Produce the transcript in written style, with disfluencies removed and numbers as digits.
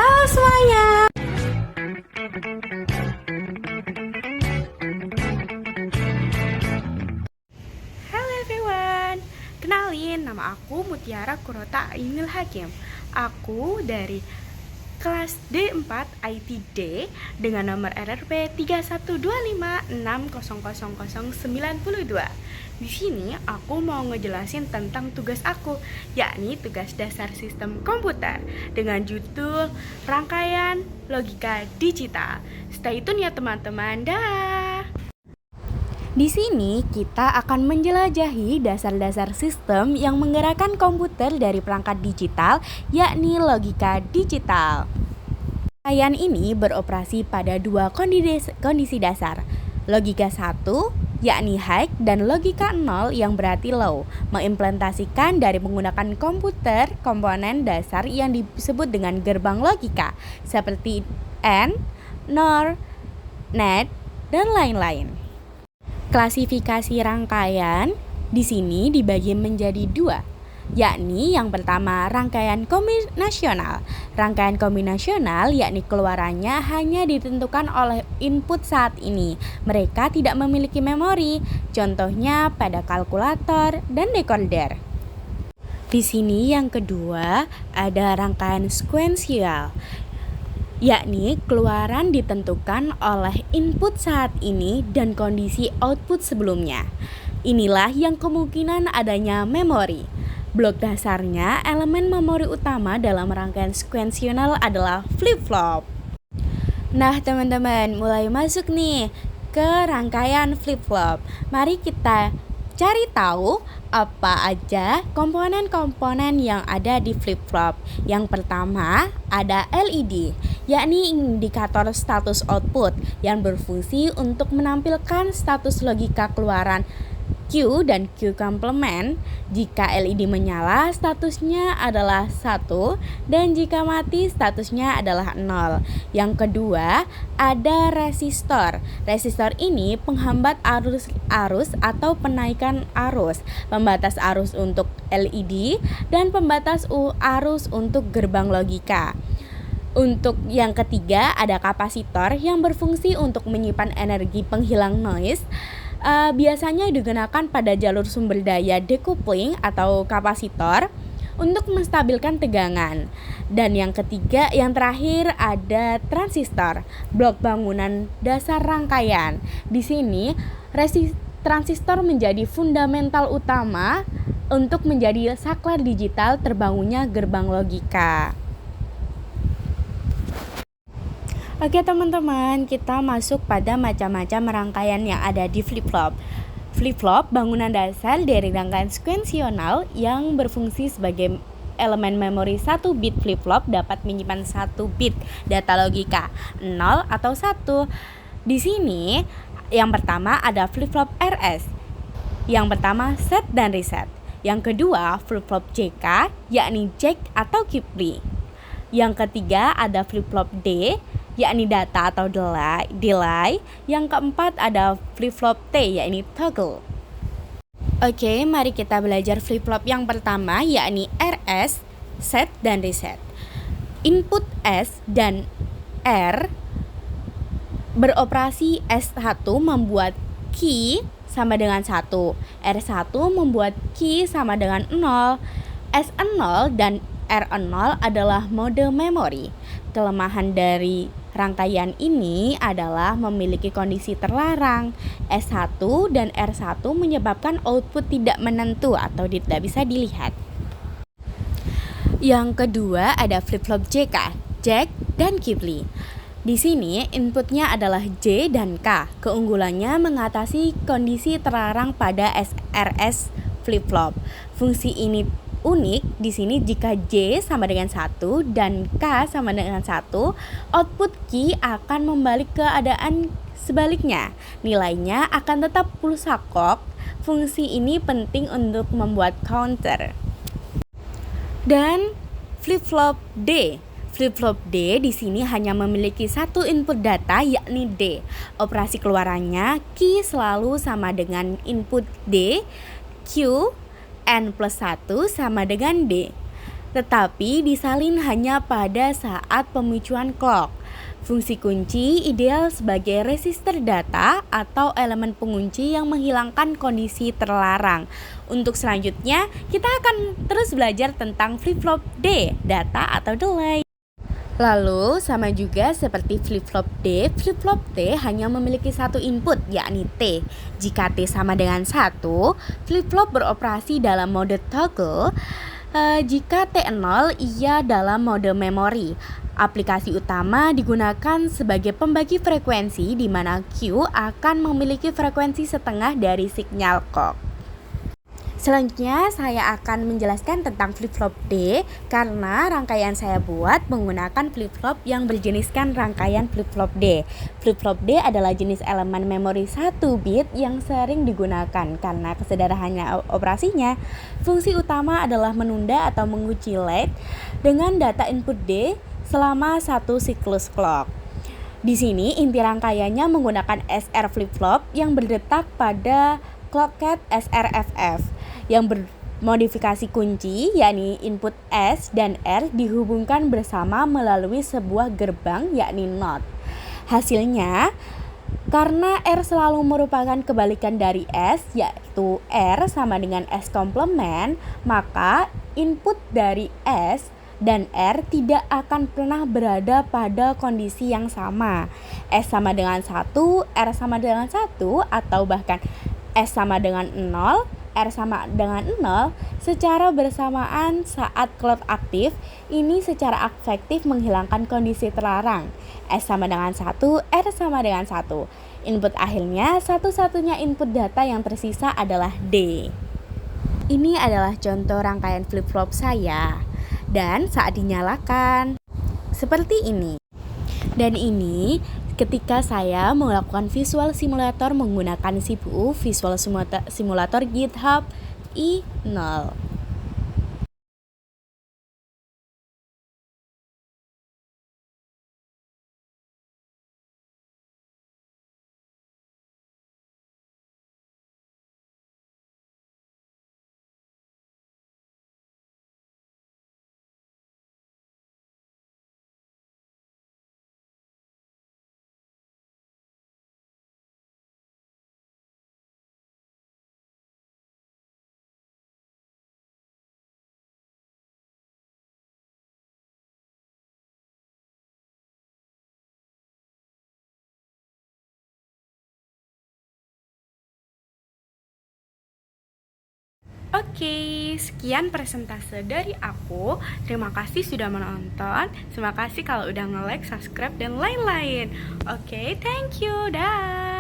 Halo semuanya. Halo everyone. Kenalin, nama aku Mutiara Kurota Ainul Hakim. Aku dari kelas D4 ITD dengan nomor RRP 3125600092. Di sini aku mau ngejelasin tentang tugas aku, yakni tugas dasar sistem komputer dengan judul Rangkaian Logika Digital. Stay tune ya teman-teman. Dah. Di sini kita akan menjelajahi dasar-dasar sistem yang menggerakkan komputer dari perangkat digital, yakni logika digital. Rangkaian ini beroperasi pada dua kondisi dasar. Logika 1, yakni high, dan logika 0 yang berarti low, mengimplementasikan dari menggunakan komputer komponen dasar yang disebut dengan gerbang logika, seperti AND, NOR, NAND, dan lain-lain. Klasifikasi rangkaian di sini dibagi menjadi dua, yakni yang pertama rangkaian kombinasional. Rangkaian kombinasional yakni keluarannya hanya ditentukan oleh input saat ini. Mereka tidak memiliki memori, contohnya pada kalkulator dan decoder. Di sini yang kedua ada rangkaian sekuensial, yakni keluaran ditentukan oleh input saat ini dan kondisi output sebelumnya. Inilah yang kemungkinan adanya memori. Blok dasarnya, elemen memori utama dalam rangkaian sekuensial adalah flip-flop. Nah teman-teman, mulai masuk nih ke rangkaian flip-flop. Mari kita cari tahu apa aja komponen-komponen yang ada di flip-flop. Yang pertama ada LED, yakni indikator status output yang berfungsi untuk menampilkan status logika keluaran Q dan Q komplement. Jika LED menyala, statusnya adalah 1, dan jika mati, statusnya adalah 0. Yang kedua, ada resistor. Resistor ini penghambat arus atau penaikan arus, pembatas arus untuk LED, dan pembatas arus untuk gerbang logika. Untuk yang ketiga, ada kapasitor yang berfungsi untuk menyimpan energi penghilang noise. Biasanya digunakan pada jalur sumber daya decoupling atau kapasitor untuk menstabilkan tegangan. Dan yang ketiga, yang terakhir ada transistor, blok bangunan dasar rangkaian. Di sini transistor menjadi fundamental utama untuk menjadi saklar digital terbangunnya gerbang logika. Oke teman-teman, kita masuk pada macam-macam rangkaian yang ada di flip-flop. Flip-flop bangunan dasar dari rangkaian sekuensial yang berfungsi sebagai elemen memori 1 bit. Flip-flop dapat menyimpan 1 bit data logika 0 atau 1. Di sini yang pertama ada flip-flop RS. Yang pertama set dan reset. Yang kedua flip-flop JK, yakni Jack atau Kipling. Yang ketiga ada flip-flop D, yakni data atau delay. Yang keempat ada flip-flop T, yakni toggle. Oke, mari kita belajar flip-flop yang pertama, yakni RS, set dan reset. Input S dan R beroperasi. S1 membuat key sama dengan 1, R1 membuat key sama dengan 0. S0 dan R0 adalah mode memori. Kelemahan dari rangkaian ini adalah memiliki kondisi terlarang. S1 dan R1 menyebabkan output tidak menentu atau tidak bisa dilihat. Yang kedua ada flip-flop JK, Jack dan Kipling. Di sini inputnya adalah J dan K. Keunggulannya mengatasi kondisi terlarang pada RS flip-flop. Fungsi ini unik di sini jika J sama dengan 1 dan K sama dengan 1, output key akan membalik keadaan sebaliknya. Nilainya akan tetap pulsa clock. Fungsi ini penting untuk membuat counter. Dan flip-flop D. Flip-flop D di sini hanya memiliki satu input data, yakni D. Operasi keluarannya key selalu sama dengan input D, Q, N plus 1 sama dengan D. tetapi disalin hanya pada saat pemicuan clock. Fungsi kunci ideal sebagai resistor data atau elemen pengunci yang menghilangkan kondisi terlarang. Untuk selanjutnya, kita akan terus belajar tentang flip-flop D, data atau delay. Lalu, sama juga seperti flip-flop D, flip-flop T hanya memiliki satu input, yakni T. Jika T sama dengan 1, flip-flop beroperasi dalam mode toggle. Jika T0, ia dalam mode memori. Aplikasi utama digunakan sebagai pembagi frekuensi di mana Q akan memiliki frekuensi setengah dari sinyal clock. Selanjutnya saya akan menjelaskan tentang flip-flop D karena rangkaian saya buat menggunakan flip-flop yang berjeniskan rangkaian flip-flop D. Flip-flop D adalah jenis elemen memori 1 bit yang sering digunakan karena kesederhanaan operasinya. Fungsi utama adalah menunda atau mengunci LED dengan data input D selama satu siklus clock. Di sini inti rangkaiannya menggunakan SR flip-flop yang berdetak pada clockhead SRFF yang bermodifikasi kunci, yakni input S dan R dihubungkan bersama melalui sebuah gerbang, yakni NOT. Hasilnya, karena R selalu merupakan kebalikan dari S, yaitu R sama dengan S komplement, maka input dari S dan R tidak akan pernah berada pada kondisi yang sama. S sama dengan 1, R sama dengan 1, atau bahkan S sama dengan 0, R sama dengan 0 secara bersamaan saat clock aktif. Ini secara efektif menghilangkan kondisi terlarang. S sama dengan 1, R sama dengan 1. Input akhirnya satu-satunya input data yang tersisa adalah D. Ini adalah contoh rangkaian flip-flop saya. Dan saat dinyalakan seperti ini. Dan ini ketika saya melakukan visual simulator menggunakan CPU Visual Simulator GitHub i0. Oke, sekian presentase dari aku. Terima kasih sudah menonton. Terima kasih kalau udah nge-like, subscribe, dan lain-lain. Oke, thank you. Dah.